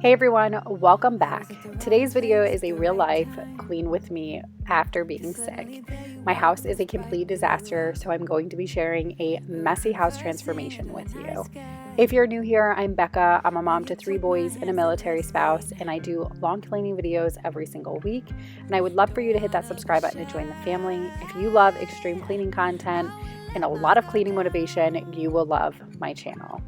Hey everyone, welcome back. Today's video is a real life clean with me after being sick. My house is a complete disaster, so I'm going to be sharing a messy house transformation with you. If you're new here, I'm Becca. I'm a mom to 3 boys and a military spouse, and I do long cleaning videos every single week. And I would love for you to hit that subscribe button to join the family. If you love extreme cleaning content and a lot of cleaning motivation, you will love my channel.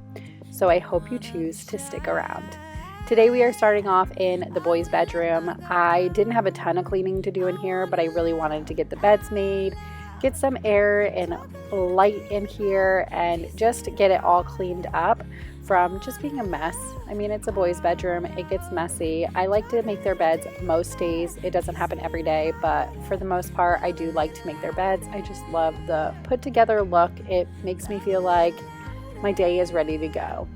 So I hope you choose to stick around. Today we are starting off in the boys' bedroom. I didn't have a ton of cleaning to do in here, but I really wanted to get the beds made, get some air and light in here, and just get it all cleaned up from just being a mess. I mean, it's a boys' bedroom. It gets messy. I like to make their beds most days. It doesn't happen every day, but for the most part, I do like to make their beds. I just love the put together look. It makes me feel like my day is ready to go.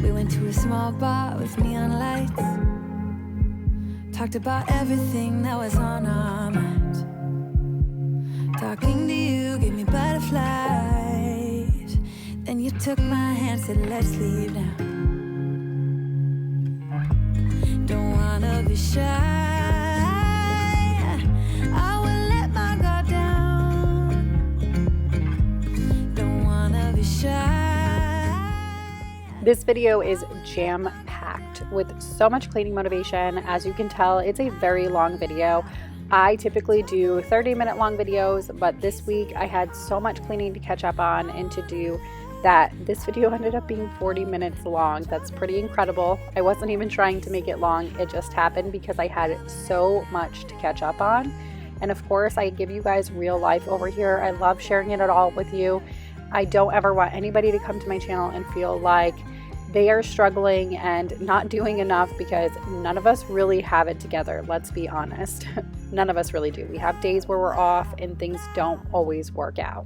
We went to a small bar with neon lights, talked about everything that was on our mind. Talking to you gave me butterflies. Then you took my hand, said let's leave now. Don't wanna be shy, I will let my guard down. Don't wanna be shy. This video is jam-packed with so much cleaning motivation. As you can tell, it's a very long video. I typically do 30-minute long videos, but this week I had so much cleaning to catch up on and to do that this video ended up being 40 minutes long. That's pretty incredible. I wasn't even trying to make it long. It just happened because I had so much to catch up on. And of course, I give you guys real life over here. I love sharing it all with you. I don't ever want anybody to come to my channel and feel like they are struggling and not doing enough, because none of us really have it together. Let's be honest. None of us really do. We have days where we're off and things don't always work out.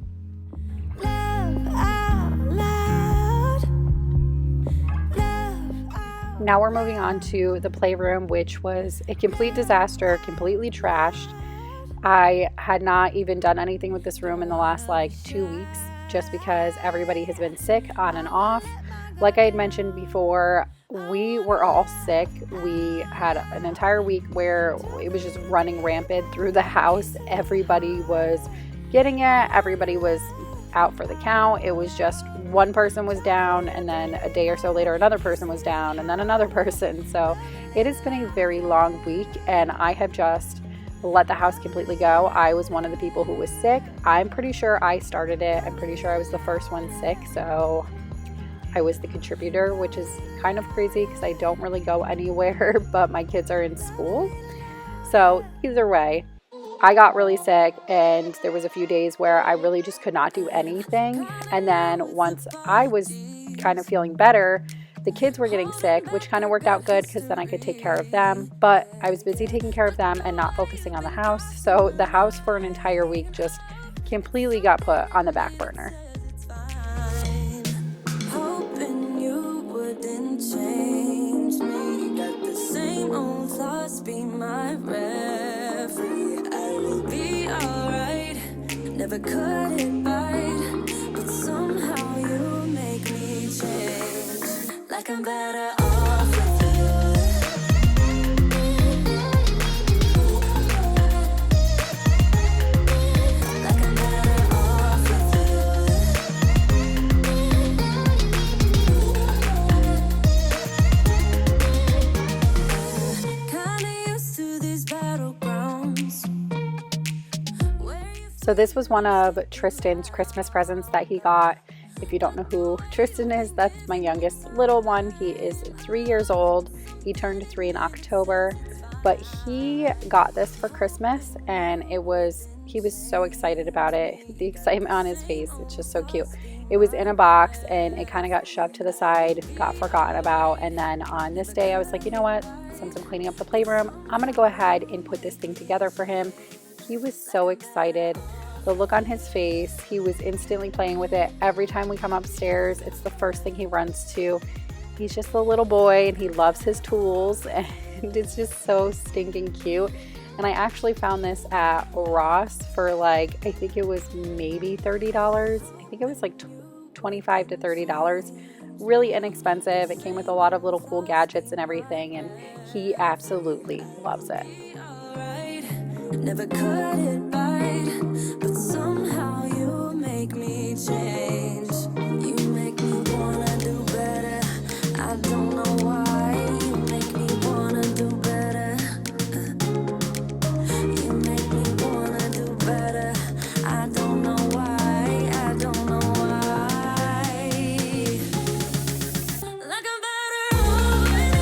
Now we're moving on to the playroom, which was a complete disaster, completely trashed. I had not even done anything with this room in the last 2 weeks, just because everybody has been sick on and off. Like I had mentioned before, we were all sick. We had an entire week where it was just running rampant through the house. Everybody was getting it. Everybody was out for the count. It was just one person was down, and then a day or so later another person was down, and then another person. So it has been a very long week, and I have just let the house completely go. I was one of the people who was sick. I'm pretty sure I started it. I'm pretty sure I was the first one sick, so I was the contributor, which is kind of crazy because I don't really go anywhere, but my kids are in school. So either way, I got really sick, and there was a few days where I really just could not do anything. And then once I was kind of feeling better, the kids were getting sick, which kind of worked out good because then I could take care of them. But I was busy taking care of them and not focusing on the house. So the house for an entire week just completely got put on the back burner. Be my referee. I will be alright. Never could it bite, but somehow you make me change. Like I'm better off with you. Like I'm better off with So this was one of Tristan's Christmas presents that he got. If you don't know who Tristan is, that's my youngest little one. He is 3 years old. He turned 3 in October, but he got this for Christmas, and he was so excited about it. The excitement on his face, it's just so cute. It was in a box, and it kind of got shoved to the side, got forgotten about. And then on this day, I was like, you know what? Since I'm cleaning up the playroom, I'm going to go ahead and put this thing together for him. He was so excited. The look on his face, he was instantly playing with it. Every time we come upstairs, it's the first thing he runs to. He's just a little boy, and he loves his tools, and it's just so stinking cute. And I actually found this at Ross for I think it was maybe $30. I think it was $25 to $30. really inexpensive. It came with a lot of little cool gadgets and everything, and he absolutely loves it. Never cut it right, but somehow you make me change. You make me wanna do better. I don't know why. You make me wanna do better. You make me wanna do better. I don't know why. I don't know why. Like I'm better off with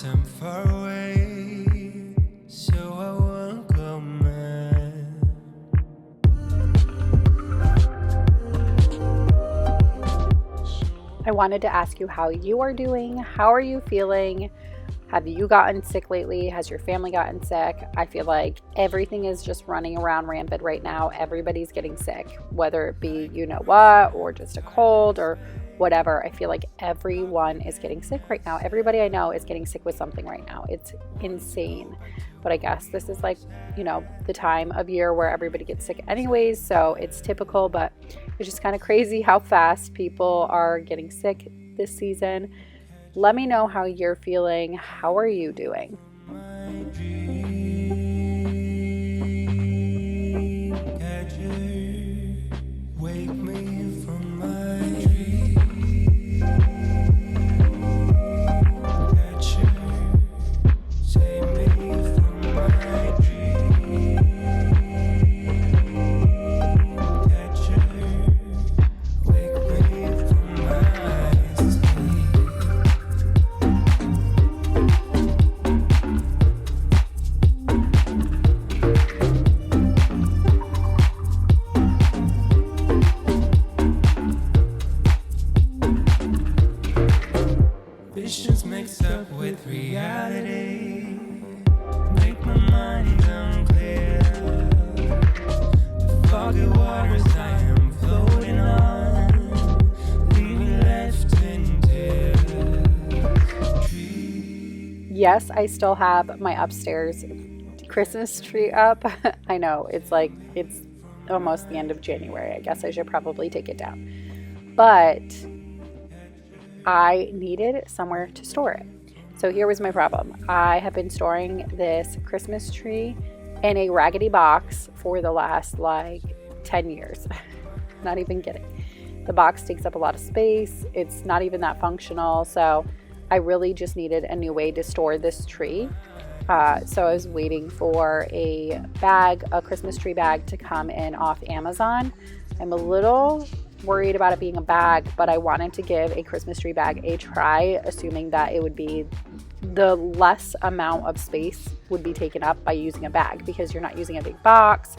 I'm far away, so I won't go mad. I wanted to ask you how you are doing. How are you feeling? Have you gotten sick lately? Has your family gotten sick? I feel like everything is just running around rampant right now. Everybody's getting sick, whether it be you know what, or just a cold, or whatever. I feel like everyone is getting sick right now. Everybody I know is getting sick with something right now. It's insane. But I guess this is like, you know, the time of year where everybody gets sick anyways, so it's typical, but it's just kind of crazy how fast people are getting sick this season. Let me know how you're feeling. How are you doing? Wake me from my dream. Save me from my dream. Wake me from my sleep. Visions mixed up with reality, make my mind unclear. The foggy waters I am floating on, leave me left in tears. Yes, I still have my upstairs Christmas tree up. I know, it's almost the end of January. I guess I should probably take it down. But I needed somewhere to store it. So here was my problem. I have been storing this Christmas tree in a raggedy box for the last 10 years. Not even kidding. The box takes up a lot of space. It's not even that functional. So I really just needed a new way to store this tree. So I was waiting for a Christmas tree bag to come in off Amazon. I'm a little worried about it being a bag, but I wanted to give a Christmas tree bag a try, assuming that it would be the less amount of space would be taken up by using a bag, because you're not using a big box,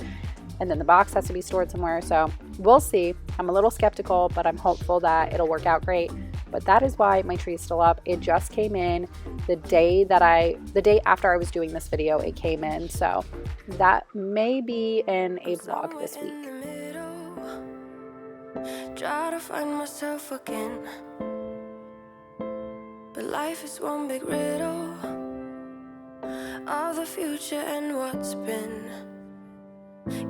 and then the box has to be stored somewhere. So we'll see. I'm a little skeptical, but I'm hopeful that it'll work out great. But that is why my tree is still up. It just came in the day after I was doing this video, it came in. So that may be in a vlog this week. Try to find myself again, but life is one big riddle of the future and what's been.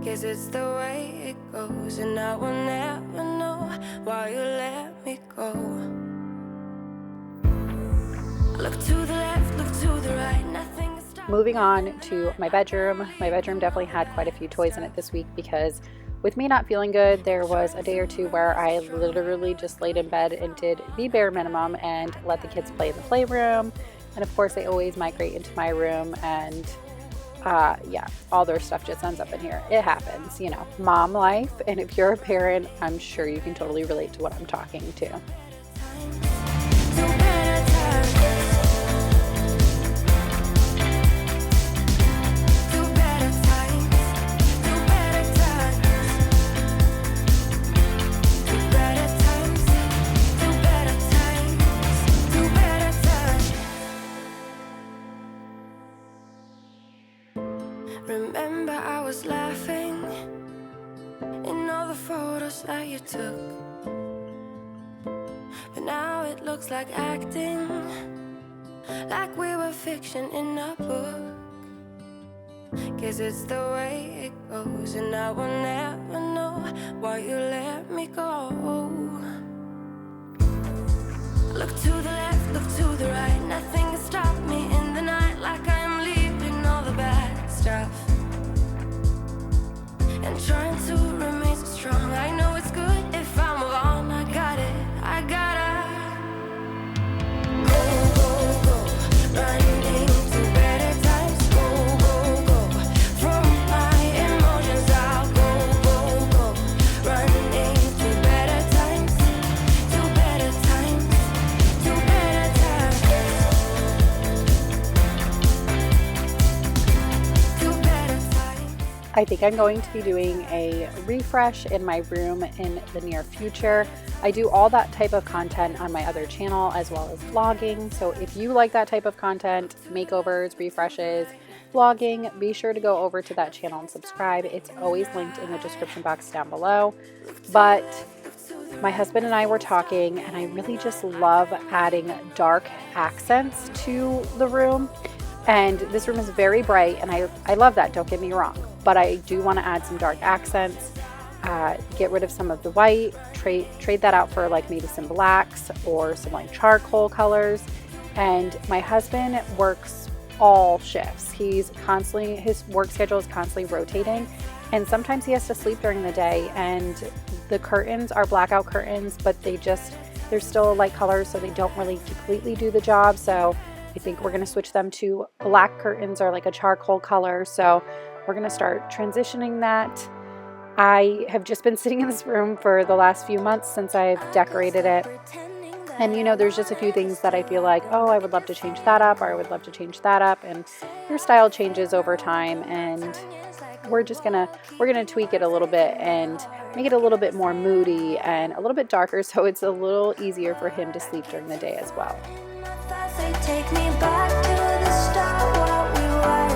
Guess it's the way it goes, and I will never know why you let me go. Look to the left, look to the right, nothing is stopping. Moving on to my bedroom. My bedroom definitely had quite a few toys in it this week, because with me not feeling good, there was a day or two where I literally just laid in bed and did the bare minimum and let the kids play in the playroom. And of course, they always migrate into my room, and all their stuff just ends up in here. It happens, you know, mom life. And if you're a parent, I'm sure you can totally relate to what I'm talking to. the photos that you took, but now it looks like acting, like we were fiction in a book. Guess it's the way it goes, and I will never know why you let me go. Look to the left, look to the right, nothing can stop me in the night, like I'm leaving all the bad stuff and trying to remain so strong. I know it's good if I move on. I got it, I gotta go, go, go, running to better times. Go, go, go, from my emotions I'll go, go, go, running to better times, to better times, to better times, to better times. I think I'm going to be doing a refresh in my room in the near future. I do all that type of content on my other channel as well as vlogging. So if you like that type of content, makeovers, refreshes, vlogging, be sure to go over to that channel and subscribe. It's always linked in the description box down below. But my husband and I were talking, and I really just love adding dark accents to the room. And this room is very bright, and I love that, don't get me wrong. But I do want to add some dark accents, get rid of some of the white, trade that out for like maybe some blacks or some like charcoal colors. And my husband works all shifts. His work schedule is constantly rotating, and sometimes he has to sleep during the day, and the curtains are blackout curtains, but they're still a light color, so they don't really completely do the job. So I think we're going to switch them to black curtains or like a charcoal color. So we're going to start transitioning that. I have just been sitting in this room for the last few months since I've decorated it. And there's just a few things that I feel like, oh, I would love to change that up, or I would love to change that up. And your style changes over time, and we're gonna tweak it a little bit and make it a little bit more moody and a little bit darker, so it's a little easier for him to sleep during the day as well. Take me back to the start, what we were,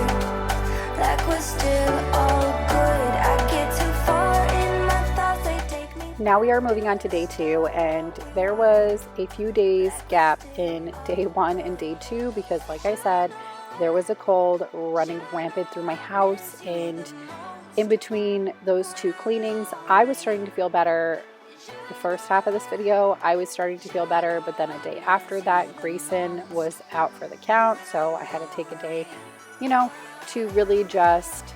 like we're still all good. I get too far in my thoughts, they take me. Now we are moving on to day 2, and there was a few days gap in day 1 and day 2 because, like I said, there was a cold running rampant through my house, and in between those 2 cleanings, I was starting to feel better. The first half of this video, I was starting to feel better, but then a day after that, Grayson was out for the count, so I had to take a day, to really just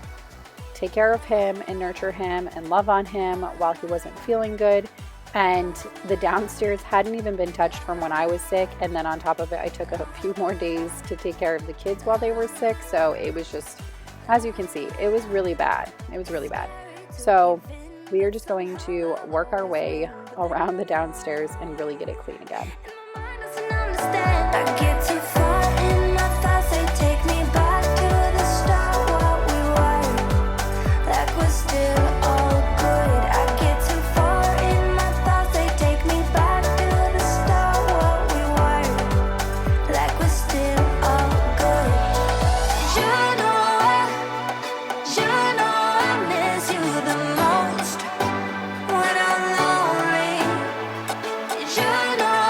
take care of him and nurture him and love on him while he wasn't feeling good. And the downstairs hadn't even been touched from when I was sick, and then on top of it, I took a few more days to take care of the kids while they were sick, so it was just, as you can see, it was really bad. It was really bad. So we are just going to work our way around the downstairs and really get it clean again. I get too far in my thoughts, they take me back to the start, what we were, like we're still all good. I get too far in my thoughts, they take me back to the start, what we were, like we're still all good. You know I miss you the most when I'm lonely. You know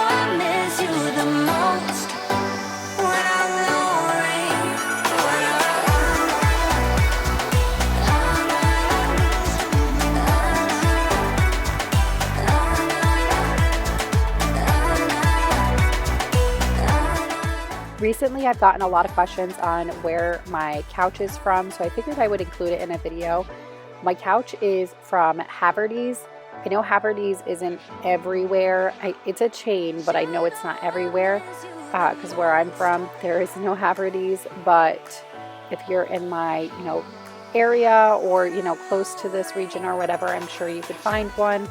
I miss you the most when I'm lonely. Recently, I've gotten a lot of questions on where my couch is from, so I figured I would include it in a video. My couch is from Haverty's. I know Haverty's isn't everywhere. It's a chain, but I know it's not everywhere because where I'm from, there is no Haverty's. But if you're in my, area or, close to this region or whatever, I'm sure you could find one.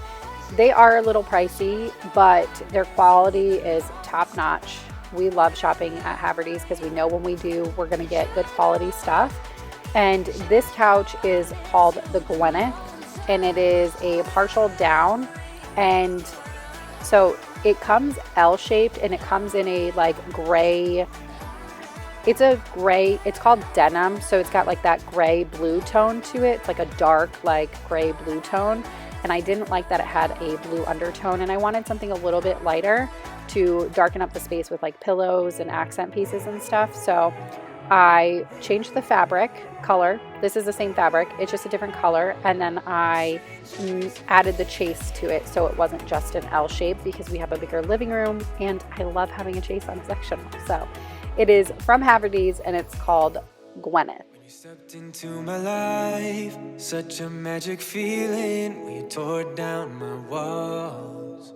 They are a little pricey, but their quality is top notch. We love shopping at Haverty's because we know when we do, we're going to get good quality stuff. And this couch is called the Gwyneth, and it is a partial down. And so it comes L-shaped, and it comes in a like gray, It's a gray, it's called denim, so it's got like that gray blue tone to it. It's like a dark like gray blue tone, and I didn't like that it had a blue undertone, and I wanted something a little bit lighter to darken up the space with like pillows and accent pieces and stuff. So I changed the fabric color. This is the same fabric, it's just a different color, and then I added the chase to it so it wasn't just an L shape, because we have a bigger living room and I love having a chase on a sectional. So it is from Haverty's and it's called Gwyneth. When you stepped into my life, such a magic feeling when you tore down my walls.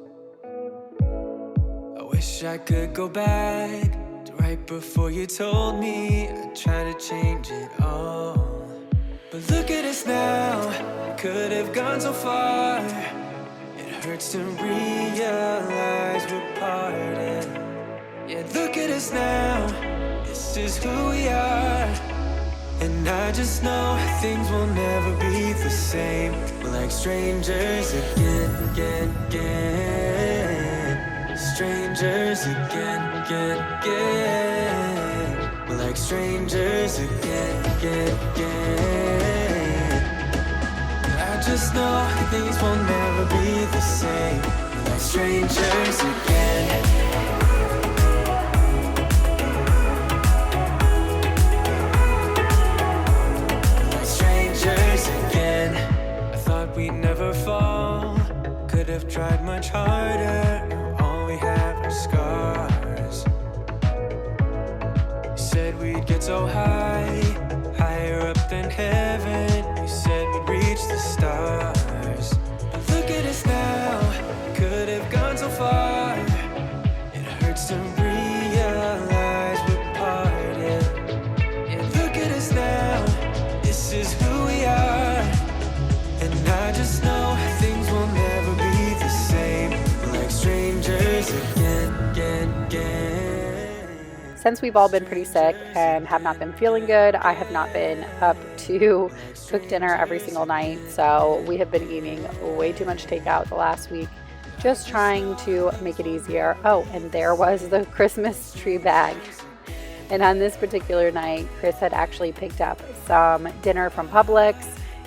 I wish I could go back to right before you told me I'd try to change it all. But look at us now, we could have gone so far. It hurts to realize we're parted. Yeah, look at us now, this is who we are. And I just know things will never be the same. We're like strangers again, again, again. Strangers again, again, again. We're like strangers again, again, again. I just know things will never be the same. We're like strangers again. We'd never fall, could have tried much harder. Now all we have are scars. You said we'd get so high, higher up than heaven. You said we'd reach the stars. But look at us now, could have gone so far. It hurts to realize we're parted. Yeah, look at us now, this is who we are. And I just know things will never be the same. We're like strangers again, again, again. Since we've all been pretty sick and have not been feeling good, I have not been up to cook dinner every single night. So we have been eating way too much takeout the last week, just trying to make it easier. Oh, and there was the Christmas tree bag. And on this particular night, Chris had actually picked up some dinner from Publix.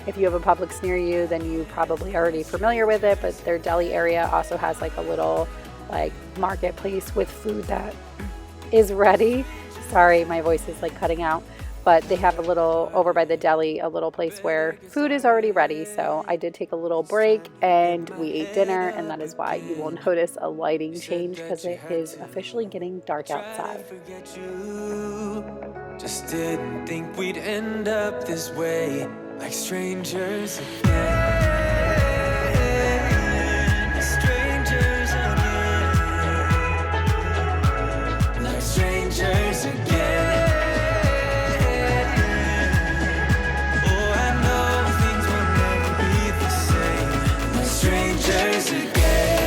If you have a Publix near you, then you probably already familiar with it, but their deli area also has like a little like marketplace with food that is ready. Sorry, my voice is like cutting out, but they have a little over by the deli, a little place where food is already ready. So I did take a little break and we ate dinner, and that is why you will notice a lighting change, because it is officially getting dark outside. Just didn't think we'd end up this way. Like strangers again. Strangers again. Like strangers again. Oh, I know things will never be the same. Like strangers again.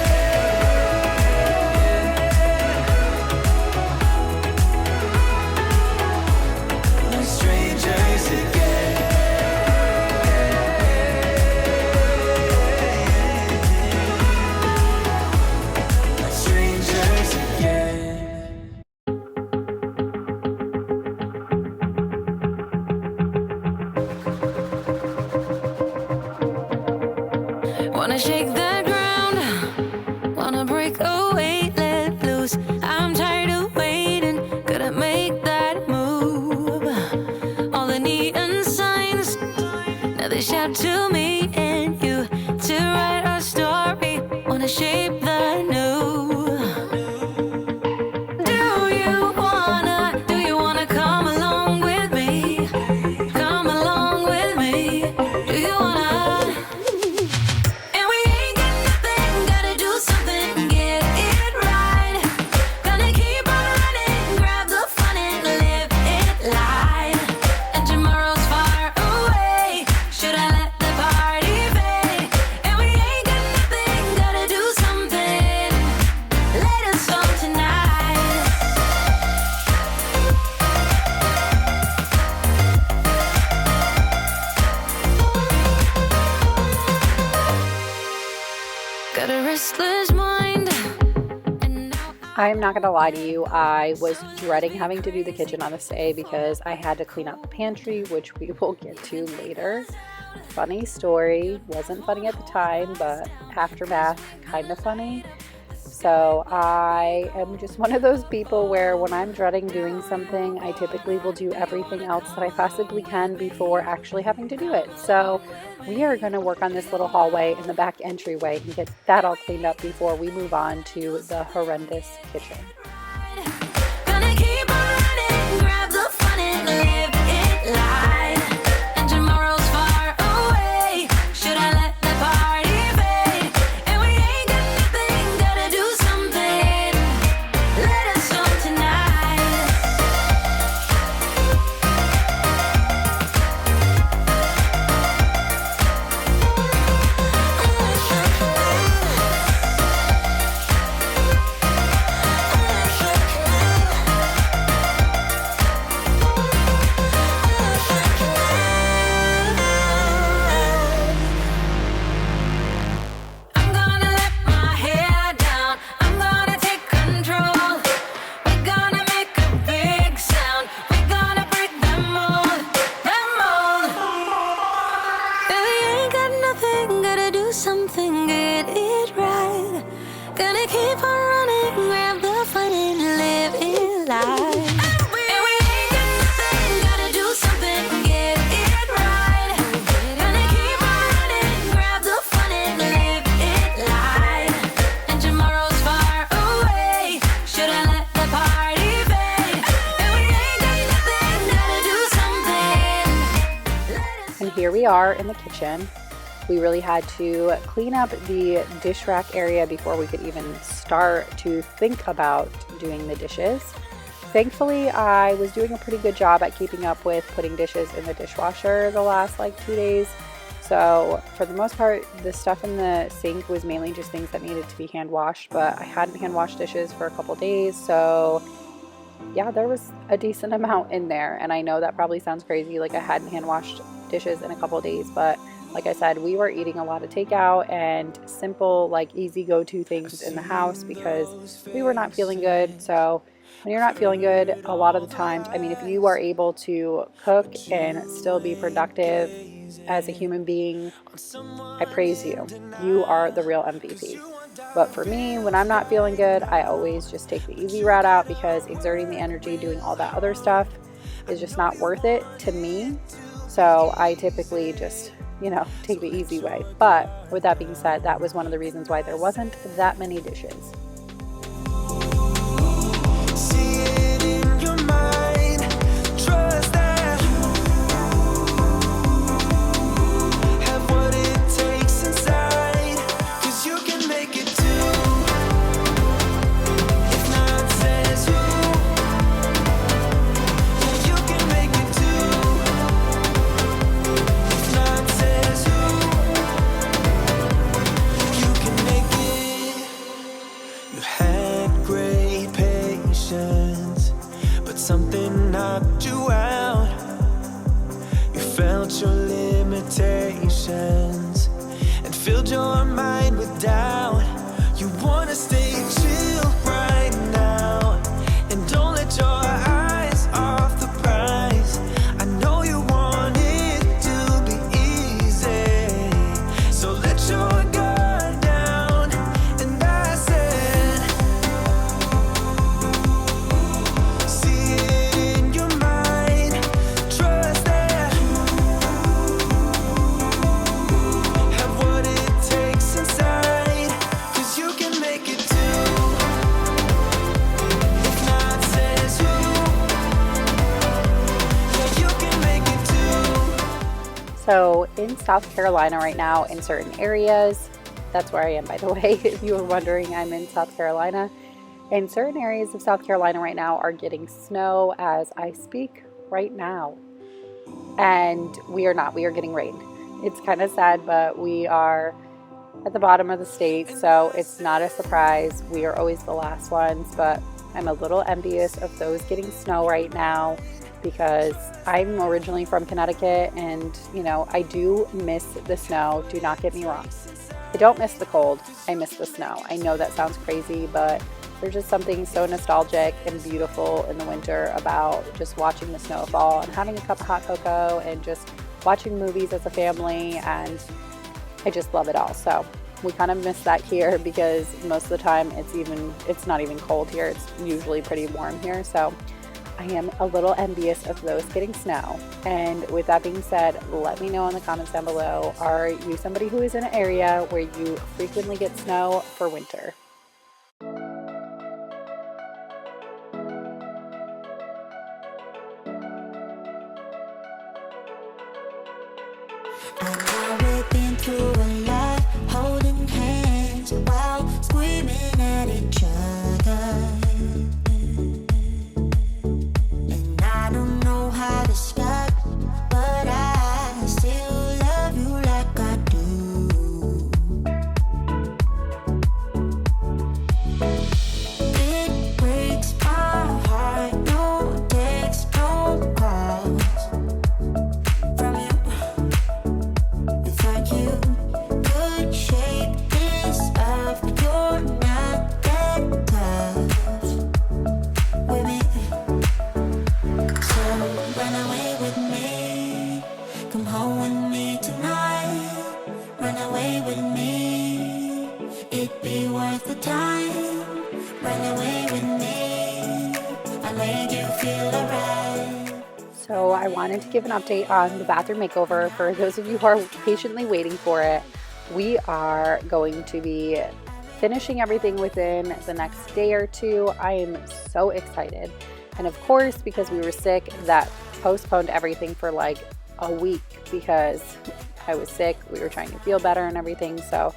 Like strangers again. Wanna shake the ground, wanna break away, let loose. I'm tired of waiting, gotta make that move. All the neon signs, now they shout to me and you to write our story. Wanna shape the new. Do you wanna come along with me? Come along with me. Do you wanna? Got a restless mind, and now I'm not gonna lie to you, I was dreading having to do the kitchen on this day because I had to clean out the pantry, which we will get to later. Funny story, wasn't funny at the time, but aftermath, kind of funny. So I am just one of those people where when I'm dreading doing something, I typically will do everything else that I possibly can before actually having to do it. So we are going to work on this little hallway in the back entryway and get that all cleaned up before we move on to the horrendous kitchen. Gonna keep on running, grab the fun and live it live. And tomorrow's far away. Should I let the party fade? And we ain't got nothing, gotta do something. Let us know tonight. I'm gonna let my hair down. I'm gonna take control. We're gonna make a big sound. We're gonna break them mold, them mold. And we ain't got nothing, gotta do something, get it right. Gonna keep on running, grab the fun and live it live. And we ain't got nothing, gotta do something, get it right. Gonna keep on running, grab the fun and live it live. And tomorrow's far away. Should I let the party fade? And we ain't got nothing, gotta do something. And here we are in the kitchen. We really had to clean up the dish rack area before we could even start to think about doing the dishes. Thankfully, I was doing a pretty good job at keeping up with putting dishes in the dishwasher the last 2 days. So for the most part, the stuff in the sink was mainly just things that needed to be hand washed, but I hadn't hand washed dishes for a couple days. So yeah, there was a decent amount in there. And I know that probably sounds crazy, like I hadn't hand washed dishes in a couple days, but like I said, we were eating a lot of takeout and simple, easy go-to things in the house because we were not feeling good. So when you're not feeling good, a lot of the times, I mean, if you are able to cook and still be productive as a human being, I praise you. You are the real MVP. But for me, when I'm not feeling good, I always just take the easy route out because exerting the energy doing all that other stuff is just not worth it to me. So I typically just take the easy way. But with that being said, that was one of the reasons why there wasn't that many dishes. See it in your mind, trust that have what it takes inside, 'cause you can make it too. If not says who, yeah, you can make it too. If not says who, you can make it. You had great patience, but something knocked you out. You felt your limitations and filled your mind with doubt. You wanna stay chill right now and don't let your eyes off the prize. I know you want it to be easy, so let your guard down. And I said, see it in your mind, trust that have what it takes inside, 'cause you can make it too. If not says who, yeah, you can make it too. So in South Carolina right now, in certain areas, that's where I am, by the way. If you were wondering, I'm in South Carolina. And certain areas of South Carolina right now are getting snow as I speak right now. And we are not. We are getting rain. It's kind of sad, but we are at the bottom of the state, so it's not a surprise. We are always the last ones, but I'm a little envious of those getting snow right now because I'm originally from Connecticut and, I do miss the snow. Do not get me wrong. I don't miss the cold. I miss the snow. I know that sounds crazy, but There's just something so nostalgic and beautiful in the winter about just watching the snow fall and having a cup of hot cocoa and just watching movies as a family, and I just love it all. So we kind of miss that here because most of the time it's not even cold here. It's usually pretty warm here. So I am a little envious of those getting snow. And with that being said, let me know in the comments down below, are you somebody who is in an area where you frequently get snow for winter? Now we've been through a lot, holding hands while screaming at each other. And I don't know how to start, but I still love you like I do. It breaks my heart, no text, no calls from you. Like you could shake this off, but you're not that tough with me. So run away with me, come home with me tonight. Run away with me, it'd be worth the time. Run away with me, I'll make you feel alright. So I wanted to give an update on the bathroom makeover. For those of you who are patiently waiting for it, we are going to be finishing everything within the next day or two. I am so excited. And of course, because we were sick, that postponed everything for like a week because I was sick. We were trying to feel better and everything. So,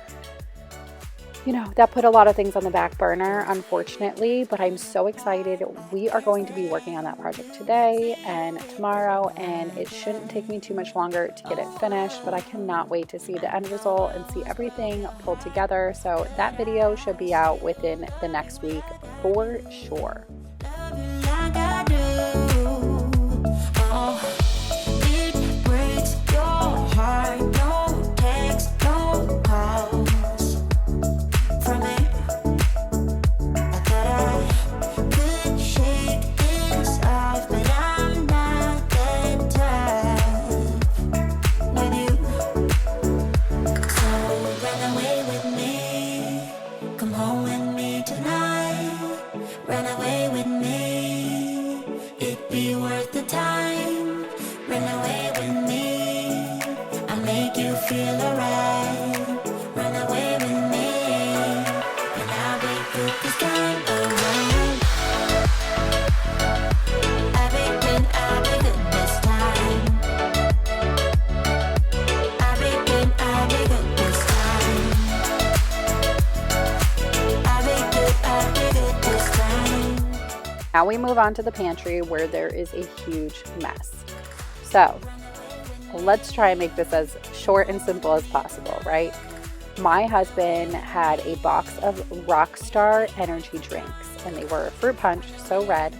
you know, that put a lot of things on the back burner, unfortunately, but I'm so excited. We are going to be working on that project today and tomorrow, and it shouldn't take me too much longer to get it finished, but I cannot wait to see the end result and see everything pulled together. So that video should be out within the next week for sure. Like I do. Oh, it breaks your heart. No text, no calls from me. I thought I could shake this off, but I'm not that tough with you. So run away with me, come home with me tonight. Run away with me, it'd be worth the time. Run away with me, I'll make you feel alright. Run away with me, and I'll be good this time around. I'll be good this time. I'll be good this time. I'll be good this time. Now we move on to the pantry where there is a huge mess. So let's try and make this as short and simple as possible, right? My husband had a box of Rockstar energy drinks, and they were fruit punch, so red.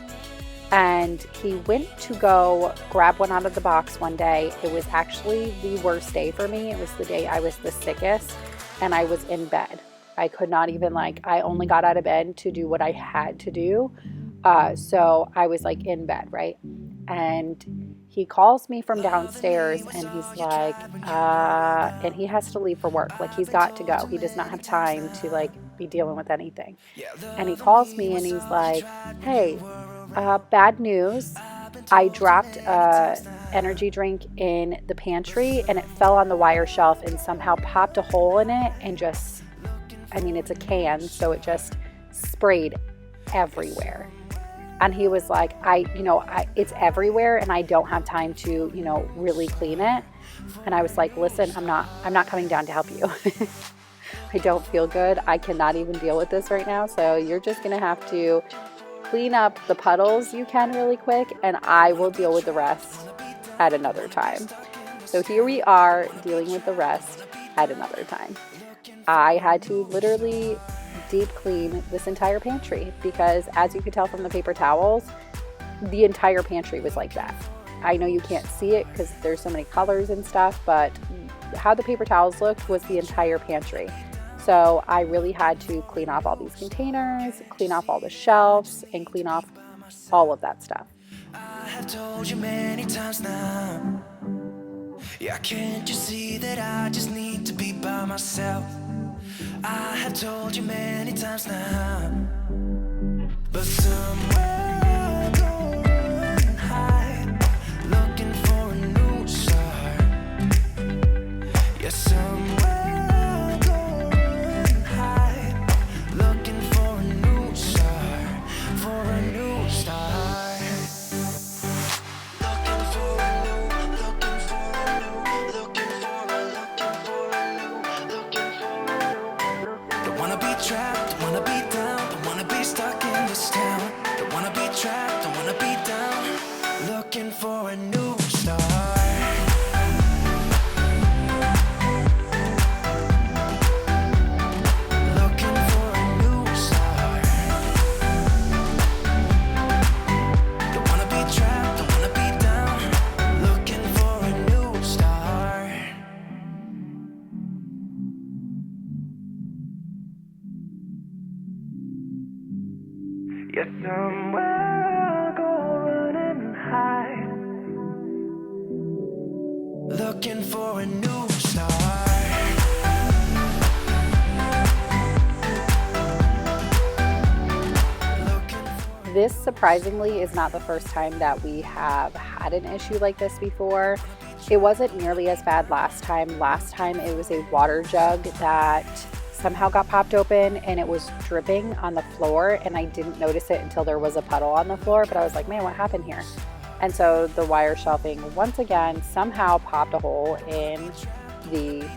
And he went to go grab one out of the box one day. It was actually the worst day for me. It was the day I was the sickest, and I was in bed. I could not even I only got out of bed to do what I had to do. So I was in bed, right? And he calls me from downstairs and he's like, and he has to leave for work. He's got to go. He does not have time to be dealing with anything. And he calls me and he's like, hey, bad news. I dropped a energy drink in the pantry and it fell on the wire shelf and somehow popped a hole in it and just, it's a can, so it just sprayed everywhere. And he was like, it's everywhere and I don't have time to, really clean it. And I was like, listen, I'm not coming down to help you. I don't feel good. I cannot even deal with this right now. So you're just going to have to clean up the puddles you can really quick, and I will deal with the rest at another time. So here we are dealing with the rest at another time. I had to literally deep clean this entire pantry because, as you could tell from the paper towels, the entire pantry was like that. I know you can't see it because there's so many colors and stuff, but how the paper towels looked was the entire pantry. So I really had to clean off all these containers, clean off all the shelves, and clean off all of that stuff. I have told you many times now. Yeah, can't you see that I just need to be by myself? I have told you many times now. But somewhere going and hide, looking for a new start. Yeah, somewhere going and hide, looking for a new start, for a new start. Looking for a new, looking for a new, looking for a new, looking for a new. Don't wanna be trapped, don't wanna be down, don't wanna be stuck in this town. Don't wanna be trapped, don't wanna be down, looking for a new start. Looking for a new start. Don't wanna be trapped, don't wanna be down, looking for a new start. Yeah, somewhere I'll go running and hide, looking for a new start. This surprisingly is not the first time that we have had an issue like this before. It wasn't nearly as bad last time. Last time it was a water jug that somehow got popped open and it was dripping on the floor, and I didn't notice it until there was a puddle on the floor, but I was like, man, what happened here? And so the wire shelving once again somehow popped a hole in the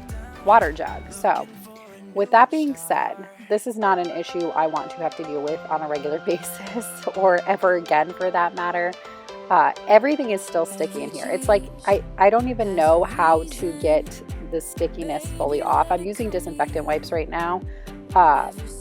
water jug. So with that being said, this is not an issue I want to have to deal with on a regular basis or ever again for that matter. Everything is still sticky in here. It's like I don't even know how to get the stickiness fully off. I'm using disinfectant wipes right now,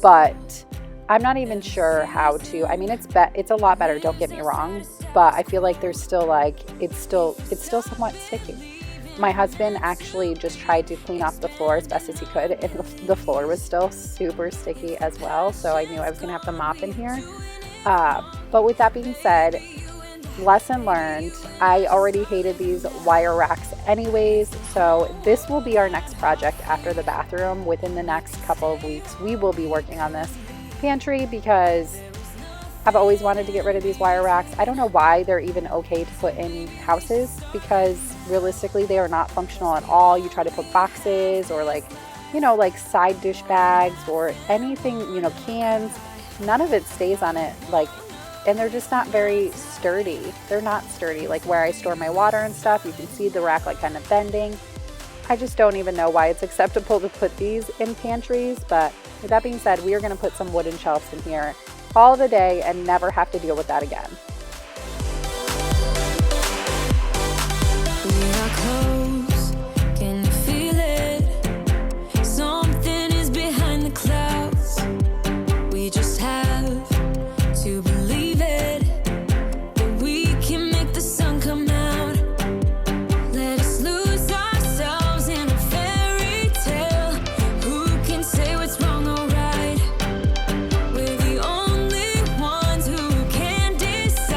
but I'm not even sure how to. I mean, it's a lot better, don't get me wrong, but I feel like there's still like it's still somewhat sticky. My husband actually just tried to clean off the floor as best as he could, and the floor was still super sticky as well, so I knew I was gonna have to mop in here. But with that being said, lesson learned. I already hated these wire racks anyways, so this will be our next project after the bathroom. Within the next couple of weeks, we will be working on this pantry because I've always wanted to get rid of these wire racks. I don't know why they're even okay to put in houses, because realistically they are not functional at all. You try to put boxes or like side dish bags or anything, cans, none of it stays on it, and they're just not very sturdy. They're not sturdy. Like where I store my water and stuff, you can see the rack kind of bending. I just don't even know why it's acceptable to put these in pantries. But with that being said, we are going to put some wooden shelves in here all the day and never have to deal with that again. We are close, can you feel it? Something is behind the clouds. We just have to believe it, that we can make the sun come out. Let us lose ourselves in a fairy tale. Who can say what's wrong or right? We're the only ones who can decide.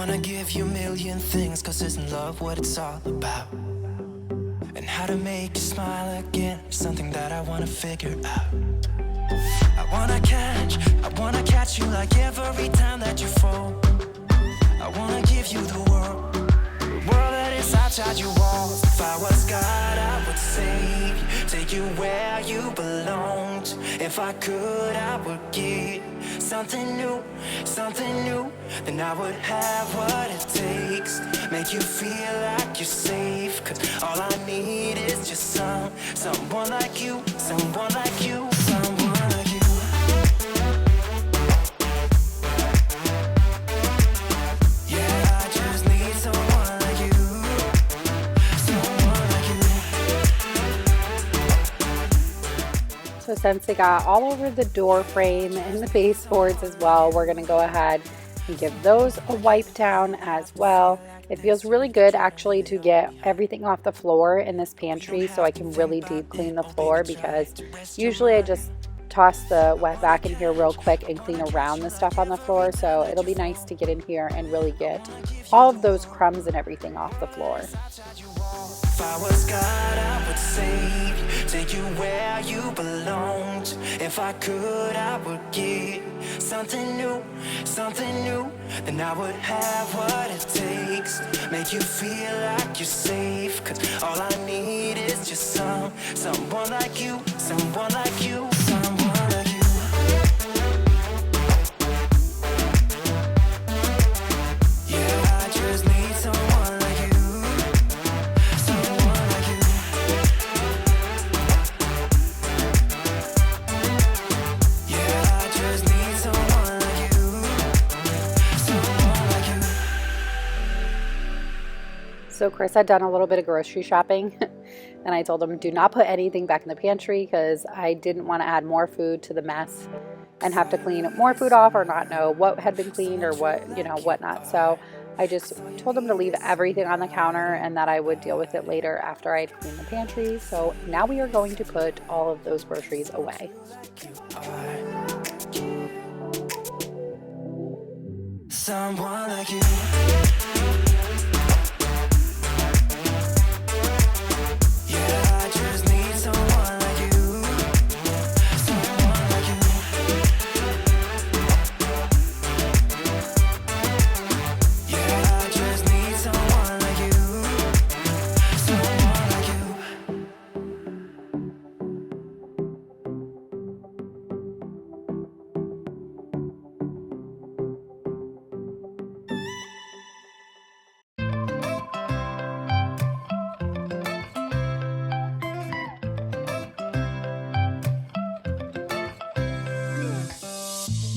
wanna give you a million things, 'cause isn't love what it's all about? And how to make you smile again is something that I wanna figure out. I wanna catch you like every time that you fall. I wanna give you the world that is outside your walls. If I was God, I would save you, take you where you belonged. If I could, I would give something new. Then I would have what it takes, make you feel like you're safe. 'Cause all I need is just someone like you, someone like you, someone like you. Yeah, I just need someone like you, someone like you. So since they got all over the door frame and the baseboards as well, we're going to go ahead and give those a wipe down as well. It feels really good actually to get everything off the floor in this pantry so I can really deep clean the floor, because usually I just toss the wet back in here real quick and clean around the stuff on the floor. So it'll be nice to get in here and really get all of those crumbs and everything off the floor. If I was God, I would save you, take you where you belonged. If I could, I would give something new. Then I would have what it takes, make you feel like you're safe. 'Cause all I need is just someone like you, someone like you, someone like you. Yeah, I just need someone like you. So Chris had done a little bit of grocery shopping and I told him do not put anything back in the pantry because I didn't want to add more food to the mess and have to clean more food off or not know what had been cleaned or whatnot. So I just told him to leave everything on the counter and that I would deal with it later after I had cleaned the pantry. So now we are going to put all of those groceries away. Someone like you.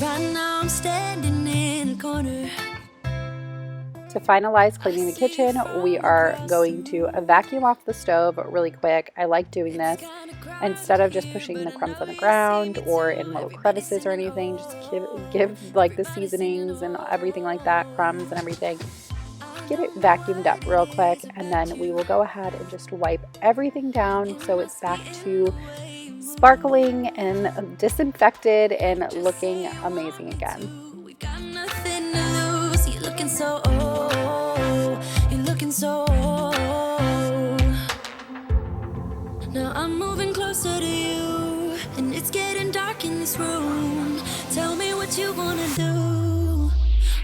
Right now I'm standing in the corner. To finalize cleaning the kitchen, we are going to vacuum off the stove really quick. I like doing this instead of just pushing the crumbs on the ground or in little crevices or anything. Just give like the seasonings and everything like that, crumbs and everything. Get it vacuumed up real quick, and then we will go ahead and just wipe everything down so it's back to sparkling and disinfected and looking amazing again. We got nothing to lose. You're looking so old. You're looking so old. Now I'm moving closer to you, and it's getting dark in this room. Tell me what you wanna do.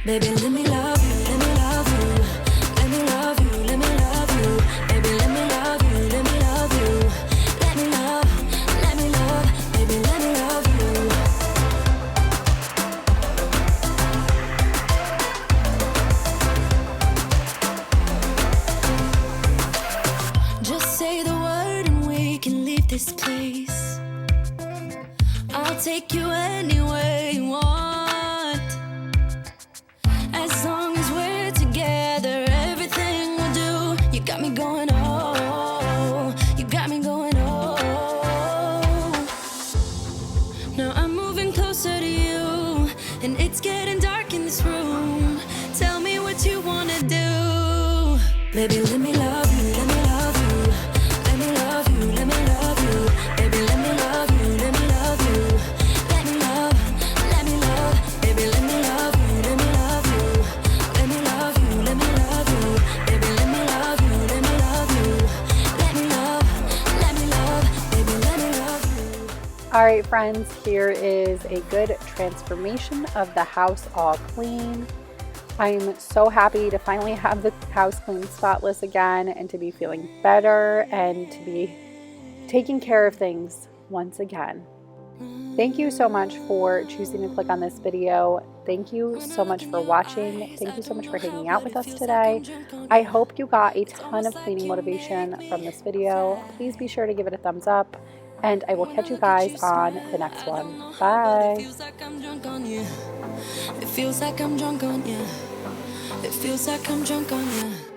Baby, let me love you, let me love you. Let me love you, let me love you. Baby, let me love you, let me love you. Let me love, baby, let me love you. Just say the word and we can leave this place. I'll take you anywhere you want. As long as we're together, everything we'll do. You got me going, oh, you got me going, oh. Now I'm moving closer to you, and it's getting dark in this room. Tell me what you wanna do. Baby, let me love you, let me love you. Let me love you, let me love you. Baby, let me love you, let me love you. Let me love, baby, let me love you, let me love you. Let me love you. All right, friends, here is a good transformation of the house all clean. I'm so happy to finally have the house clean, spotless again, and to be feeling better and to be taking care of things once again. Thank you so much for choosing to click on this video. Thank you so much for watching. Thank you so much for hanging out with us today. I hope you got a ton of cleaning motivation from this video. Please be sure to give it a thumbs up, and I will catch you guys on the next one. Bye. It feels like I'm drunk on you. It feels like I'm drunk on you. It feels like I'm drunk on you.